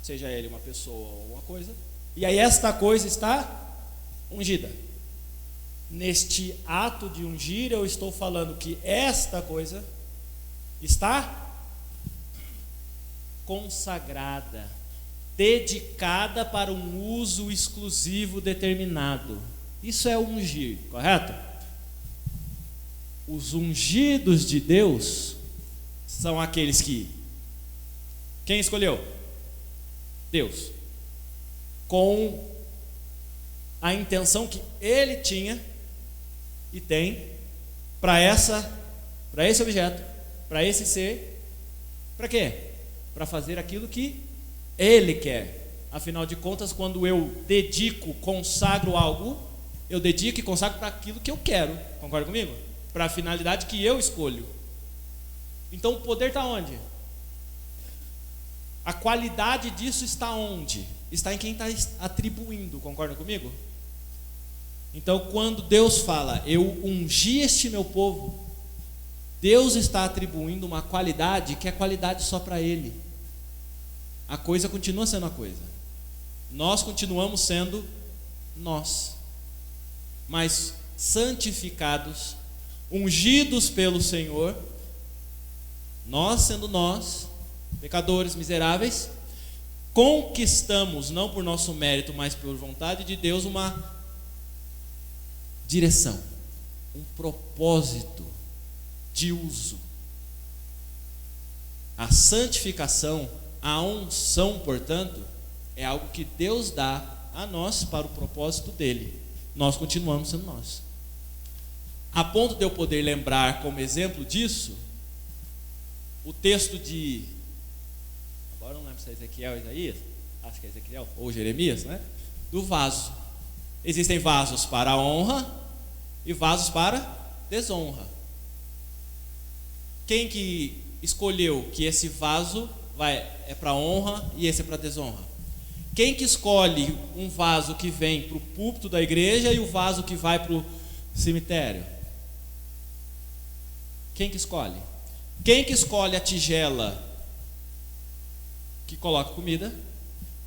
seja ele uma pessoa ou alguma coisa, e aí esta coisa está ungida. Neste ato de ungir, eu estou falando que esta coisa está consagrada, dedicada para um uso exclusivo determinado. Isso é ungir, correto? Os ungidos de Deus são aqueles que quem escolheu? Deus, com a intenção que Ele tinha e tem para esse objeto, para esse ser. Para quê? Para fazer aquilo que Ele quer. Afinal de contas, quando eu dedico, consagro algo, eu dedico e consagro para aquilo que eu quero. Concorda comigo? Para a finalidade que eu escolho. Então o poder está onde? A qualidade disso está onde? Está em quem está atribuindo. Concorda comigo? Então quando Deus fala, eu ungi este meu povo, Deus está atribuindo uma qualidade que é qualidade só para Ele. A coisa continua sendo a coisa. Nós continuamos sendo nós. Mas santificados, ungidos pelo Senhor, nós sendo nós, pecadores miseráveis, conquistamos, não por nosso mérito, mas por vontade de Deus, uma direção, um propósito de uso. A santificação, a unção, portanto, é algo que Deus dá a nós para o propósito dele. Nós continuamos sendo nós. A ponto de eu poder lembrar como exemplo disso o texto de, agora não lembro se é Ezequiel ou Isaías, acho que é Ezequiel ou Jeremias, né? Do vaso. Existem vasos para honra e vasos para desonra. Quem que escolheu que esse vaso é para honra e esse é para desonra? Quem que escolhe um vaso que vem para o púlpito da igreja e o vaso que vai para o cemitério? Quem que escolhe? Quem que escolhe a tigela que coloca comida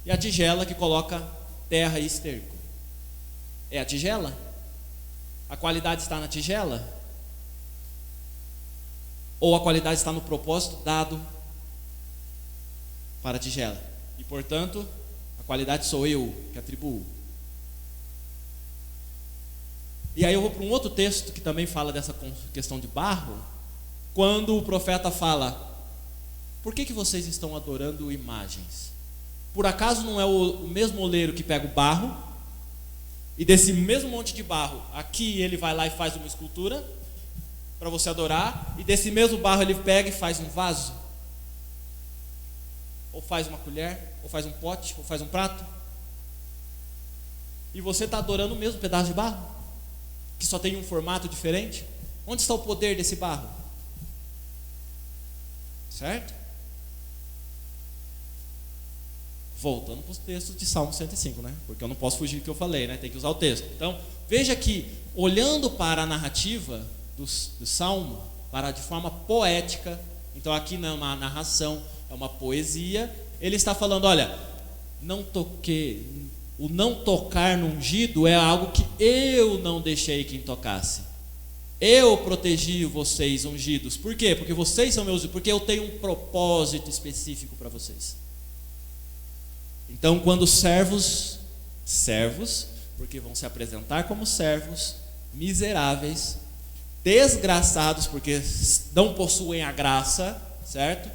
e a tigela que coloca terra e esterco? É a tigela? A qualidade está na tigela? Ou a qualidade está no propósito dado para a tigela? E portanto, a qualidade sou eu que atribuo. E aí eu vou para um outro texto que também fala dessa questão de barro, quando o profeta fala: por que vocês estão adorando imagens? Por acaso não é o mesmo oleiro que pega o barro, e desse mesmo monte de barro, aqui ele vai lá e faz uma escultura para você adorar, e desse mesmo barro ele pega e faz um vaso? Ou faz uma colher, ou faz um pote, ou faz um prato? E você está adorando o mesmo pedaço de barro, que só tem um formato diferente? Onde está o poder desse barro? Certo? Voltando para os textos de Salmo 105, né? Porque eu não posso fugir do que eu falei, né? Tem que usar o texto. Então, veja que, olhando para a narrativa do Salmo, de forma poética, então aqui não é uma narração, é uma poesia, ele está falando: olha, o não tocar no ungido é algo que eu não deixei quem tocasse. Eu protegi vocês, ungidos. Por quê? Porque vocês são meus, porque eu tenho um propósito específico para vocês. Então, quando servos, porque vão se apresentar como servos, miseráveis, desgraçados, porque não possuem a graça, certo?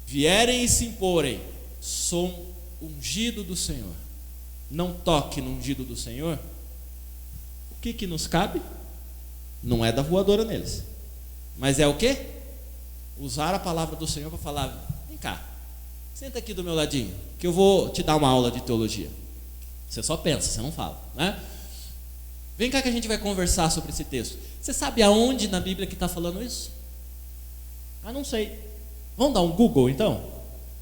Vierem e se imporem, sou ungido do Senhor. Não toque no ungido do Senhor. O que nos cabe? Não é dar voadora neles, mas é o quê? Usar a palavra do Senhor para falar: vem cá, senta aqui do meu ladinho, que eu vou te dar uma aula de teologia. Você só pensa, você não fala, né? Vem cá que a gente vai conversar sobre esse texto. Você sabe aonde na Bíblia que está falando isso? Ah, não sei. Vamos dar um Google então?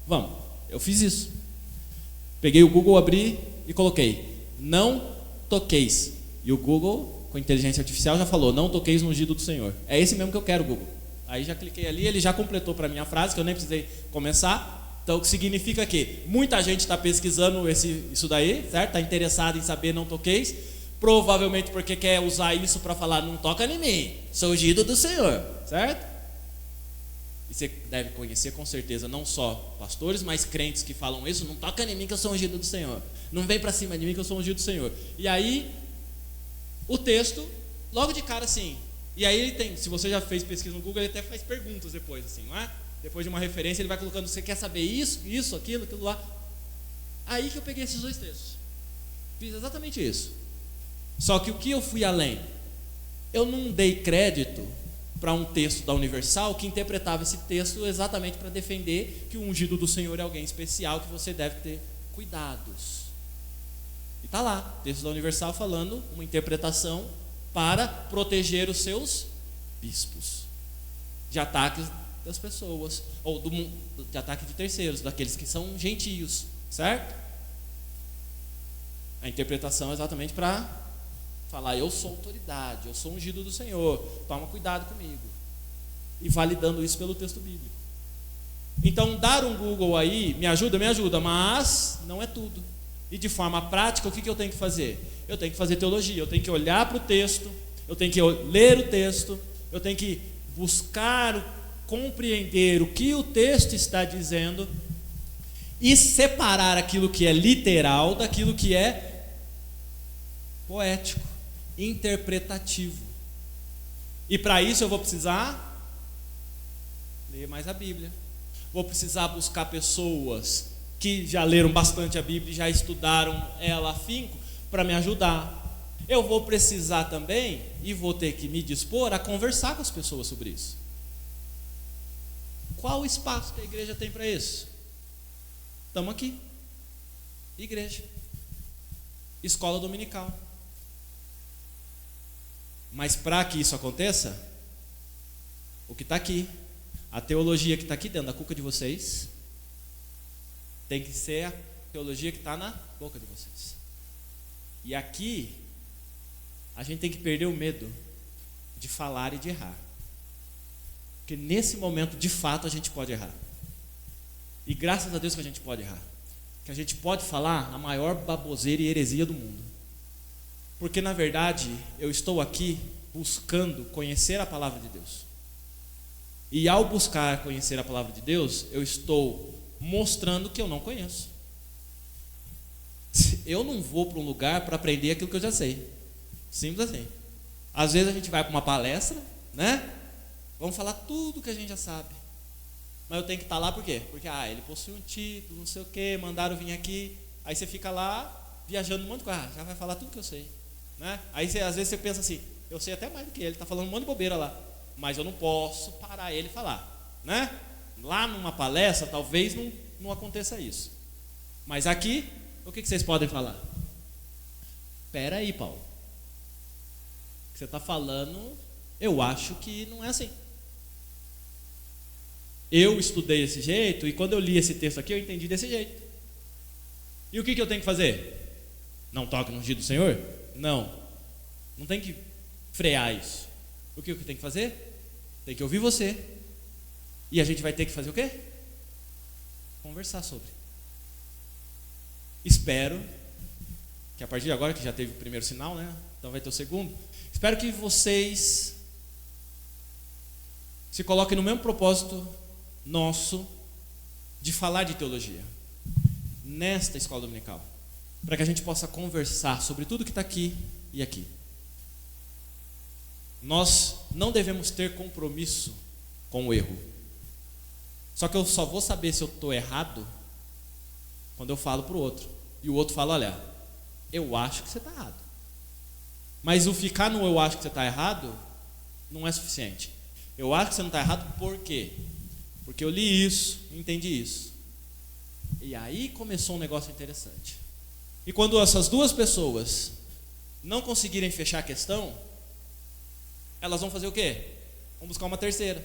Vamos. Eu fiz isso. Peguei o Google, abri e coloquei: não toqueis. E o Google, com inteligência artificial, já falou: não toqueis no ungido do Senhor. É esse mesmo que eu quero, Google. Aí já cliquei ali, ele já completou para mim a frase, que eu nem precisei começar. Então, o que significa que muita gente está pesquisando isso daí, certo? Está interessado em saber não toqueis, provavelmente porque quer usar isso para falar: não toca em mim, sou ungido do Senhor, certo? E você deve conhecer com certeza não só pastores, mas crentes que falam isso: não toca em mim que eu sou ungido do Senhor, não vem para cima de mim que eu sou ungido do Senhor. E aí, o texto, logo de cara assim, e aí ele tem, se você já fez pesquisa no Google, ele até faz perguntas depois, assim, não é? Depois de uma referência, ele vai colocando: você quer saber isso, aquilo lá. Aí que eu peguei esses dois textos, fiz exatamente isso. Só que o que eu fui além? Eu não dei crédito para um texto da Universal que interpretava esse texto exatamente para defender que o ungido do Senhor é alguém especial, que você deve ter cuidados. E está lá, texto da Universal falando uma interpretação para proteger os seus bispos de ataques das pessoas, ou de ataque de terceiros, daqueles que são gentios, certo? A interpretação é exatamente para falar: eu sou autoridade, eu sou ungido do Senhor, toma cuidado comigo. E validando isso pelo texto bíblico. Então, dar um Google aí me ajuda, mas não é tudo. E de forma prática, o que eu tenho que fazer? Eu tenho que fazer teologia, eu tenho que olhar para o texto, eu tenho que ler o texto, eu tenho que buscar compreender o que o texto está dizendo e separar aquilo que é literal daquilo que é poético, interpretativo. E para isso eu vou precisar ler mais a Bíblia, vou precisar buscar pessoas que já leram bastante a Bíblia e já estudaram ela afinco para me ajudar. Eu vou precisar também, e vou ter que me dispor a conversar com as pessoas sobre isso. Qual o espaço que a igreja tem para isso? Estamos aqui. Igreja. Escola dominical. Mas para que isso aconteça, o que está aqui, a teologia que está aqui dentro da cuca de vocês, tem que ser a teologia que está na boca de vocês. E aqui, a gente tem que perder o medo de falar e de errar. Porque nesse momento, de fato, a gente pode errar. E graças a Deus que a gente pode errar. Que a gente pode falar a maior baboseira e heresia do mundo. Porque na verdade, eu estou aqui buscando conhecer a palavra de Deus. E ao buscar conhecer a palavra de Deus, eu estou mostrando que eu não conheço. Eu não vou para um lugar para aprender aquilo que eu já sei. Simples assim. Às vezes a gente vai para uma palestra, né? Vamos falar tudo que a gente já sabe. Mas eu tenho que estar lá por quê? Porque ele possui um título, não sei o quê, mandaram vir aqui. Aí você fica lá viajando um monte de coisa. Já vai falar tudo que eu sei, né? Aí às vezes você pensa assim: eu sei até mais do que ele, está falando um monte de bobeira lá, mas eu não posso parar ele e falar, né? Lá numa palestra talvez não aconteça isso. Mas aqui, o que vocês podem falar? Espera aí, Paulo. O que você está falando, eu acho que não é assim. Eu estudei desse jeito e quando eu li esse texto aqui eu entendi desse jeito. E o que eu tenho que fazer? Não toque no ungido do Senhor? Não tem que frear isso. O que eu tenho que fazer? Tem que ouvir você. E a gente vai ter que fazer o quê? Conversar sobre. Espero que a partir de agora, que já teve o primeiro sinal, né? Então vai ter o segundo. Espero que vocês se coloquem no mesmo propósito nosso de falar de teologia nesta escola dominical, para que a gente possa conversar sobre tudo que está aqui e aqui. Nós não devemos ter compromisso com o erro. Só que eu só vou saber se eu estou errado quando eu falo para o outro. E o outro fala, olha, eu acho que você está errado. Mas o ficar no eu acho que você está errado não é suficiente. Eu acho que você não está errado por quê? Porque eu li isso, entendi isso. E aí começou um negócio interessante. E quando essas duas pessoas não conseguirem fechar a questão, elas vão fazer o quê? Vão buscar uma terceira.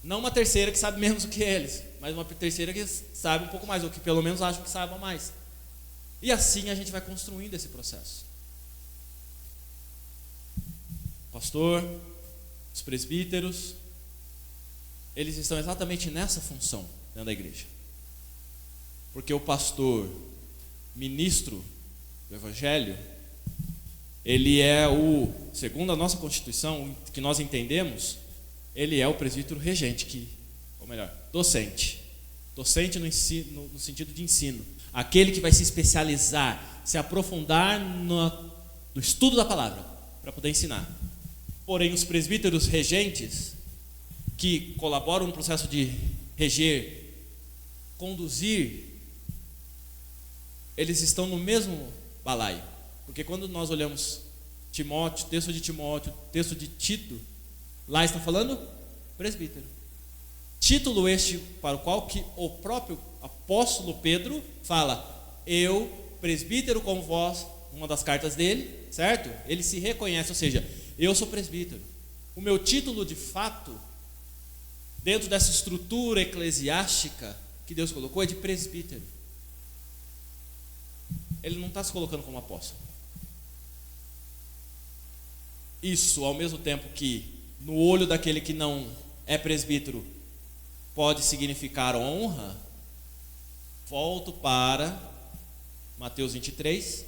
Não uma terceira que sabe menos do que eles, mas uma terceira que sabe um pouco mais, ou que pelo menos acha que saiba mais. E assim a gente vai construindo esse processo. O pastor, os presbíteros, eles estão exatamente nessa função dentro da igreja. Porque o pastor, ministro do Evangelho, ele é o, segundo a nossa Constituição, que nós entendemos, ele é o presbítero regente, ou melhor, docente. Docente no sentido de ensino. Aquele que vai se especializar, se aprofundar no estudo da palavra, para poder ensinar. Porém, os presbíteros regentes, que colaboram no processo de reger, conduzir, eles estão no mesmo balaio. Porque quando nós olhamos Timóteo, texto de Timóteo, texto de Tito, lá está falando presbítero. Título este para o qual que o próprio apóstolo Pedro fala, eu, presbítero como vós, uma das cartas dele, certo? Ele se reconhece, ou seja, eu sou presbítero. O meu título de fato, dentro dessa estrutura eclesiástica que Deus colocou, é de presbítero. Ele não está se colocando como apóstolo. Isso, ao mesmo tempo que no olho daquele que não é presbítero pode significar honra, volto para Mateus 23,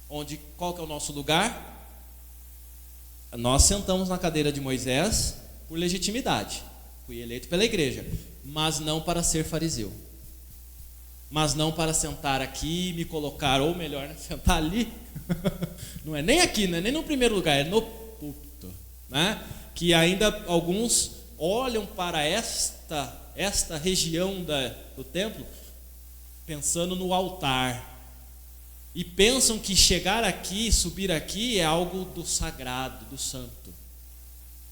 onde qual que é o nosso lugar? Nós sentamos na cadeira de Moisés por legitimidade, fui eleito pela igreja, mas não para ser fariseu, mas não para sentar aqui e me colocar, ou melhor, né, sentar ali, não é nem aqui, não é nem no primeiro lugar, é no púlpito, né? Que ainda alguns olham para esta região do templo pensando no altar e pensam que chegar aqui, subir aqui é algo do sagrado, do santo,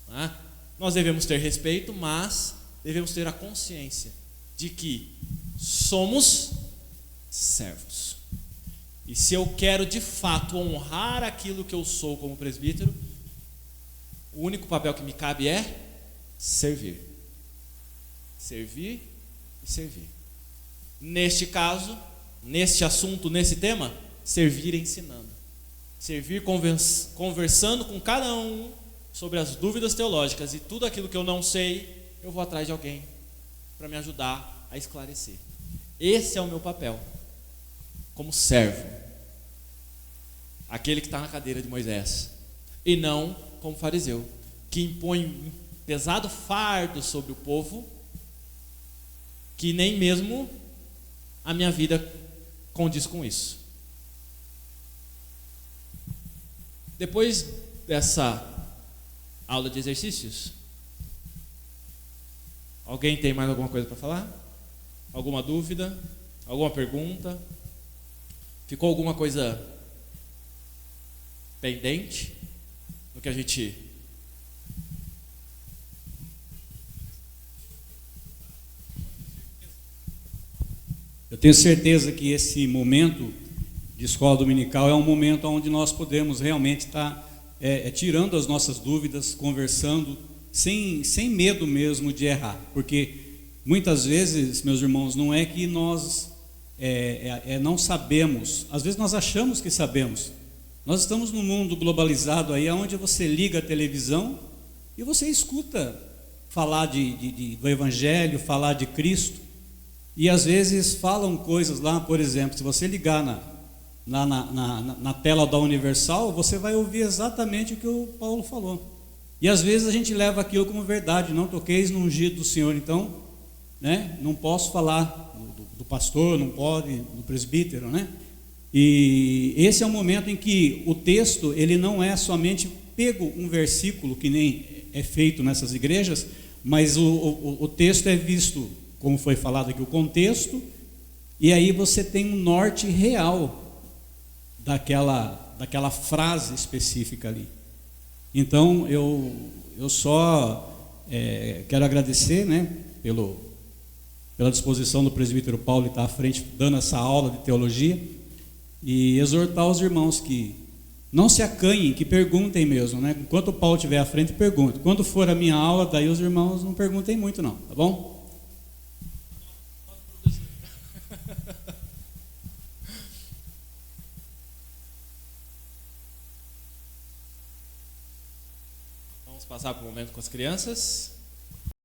né? Nós devemos ter respeito, mas devemos ter a consciência de que somos servos. E se eu quero de fato honrar aquilo que eu sou como presbítero, o único papel que me cabe é servir. Servir e servir. Neste caso, neste assunto, nesse tema, servir ensinando. Servir conversando com cada um sobre as dúvidas teológicas, e tudo aquilo que eu não sei, eu vou atrás de alguém para me ajudar a esclarecer. Esse é o meu papel como servo, aquele que está na cadeira de Moisés, e não como fariseu, que impõe um pesado fardo sobre o povo, que nem mesmo a minha vida condiz com isso. Depois dessa aula de exercícios, alguém tem mais alguma coisa para falar? Alguma dúvida? Alguma pergunta? Ficou alguma coisa pendente no que a gente... Eu tenho certeza que esse momento de escola dominical é um momento onde nós podemos realmente estar tirando as nossas dúvidas, conversando, sem medo mesmo de errar, porque muitas vezes, meus irmãos, não é que nós não sabemos, às vezes nós achamos que sabemos. Nós estamos num mundo globalizado aí, onde você liga a televisão e você escuta falar do Evangelho, falar de Cristo, e às vezes falam coisas lá, por exemplo, se você ligar lá na tela da Universal, você vai ouvir exatamente o que o Paulo falou. E às vezes a gente leva aquilo como verdade, não toqueis no ungido do Senhor, então, né, não posso falar do pastor, não pode, do presbítero, né? E esse é o momento em que o texto, ele não é somente pego um versículo, que nem é feito nessas igrejas, mas o texto é visto, como foi falado aqui, o contexto, e aí você tem um norte real daquela frase específica ali. Então, eu só quero agradecer, né, pela disposição do presbítero Paulo de estar à frente dando essa aula de teologia, e exortar os irmãos que não se acanhem, que perguntem mesmo, né? Enquanto o Paulo estiver à frente, pergunte. Quando for a minha aula, daí os irmãos não perguntem muito não, tá bom? Vamos passar para o momento com as crianças.